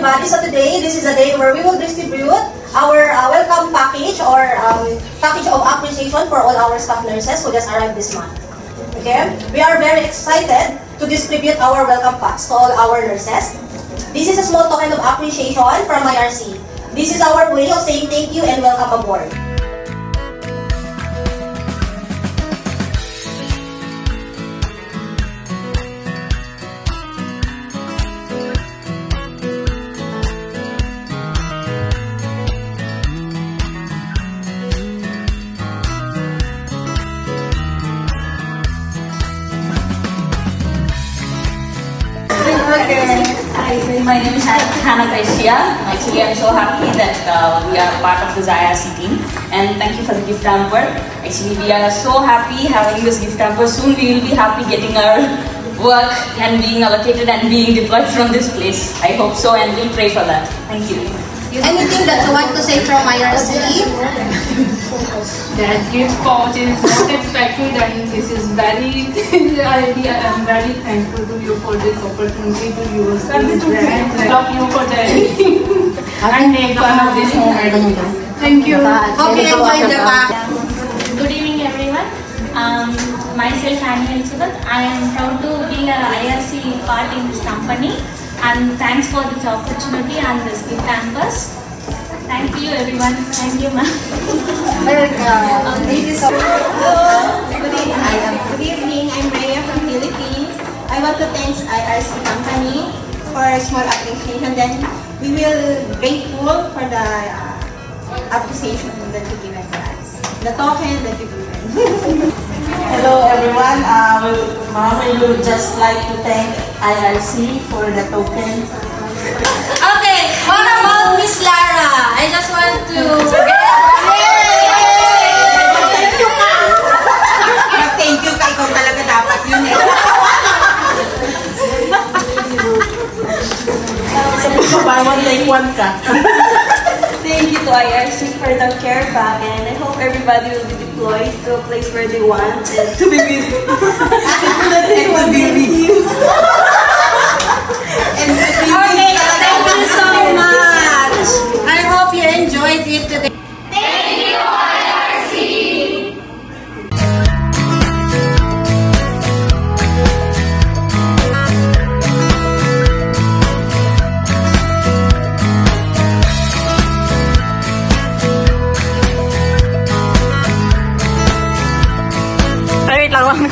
everybody. So today, this is a day where we will distribute our welcome package or package of appreciation for all our staff nurses who just arrived this month. Okay? We are very excited to distribute our welcome packs to all our nurses. This is a small token of appreciation from IRC. This is our way of saying thank you and welcome aboard. Hi, my name is Hannah Gracia. Actually, I'm so happy that we are part of this IRC team, and thank you for the gift hamper. Actually, we are so happy having this gift hamper. Soon we will be happy getting our work and being allocated and being deployed from this place. I hope so, and we'll pray for that. Thank you. Anything that you want to say from IRC? That gift pouch is not expected, and this is very I am very thankful to you for this opportunity to use this brand. Love you for that and make fun of this moment. Thank you. Okay, enjoy the pack. Good evening, everyone. Myself, Annie Elizabeth. I am proud to be an IRC part in this company, and thanks for this opportunity and this gift hampers. Thank you, everyone. Thank you, ma'am. Good evening. I'm Rhea from Philippines. I want to thank IRC company for a small appreciation. Then we will grateful for the appreciation that you given to us, the token that you given. Hello everyone. We would just like to thank IRC for the token. Okay, what about Miss Lara? I just want to Thank you. Ikaw talaga dapat yun eh. Buy one, take one ka. Thank you to IRC for the care pack, and I hope everybody will be deployed to a place where they want and to be with you. And to be with you. Okay, thank you so much. I hope you enjoyed it today. Thank you, IRC. Wait lang,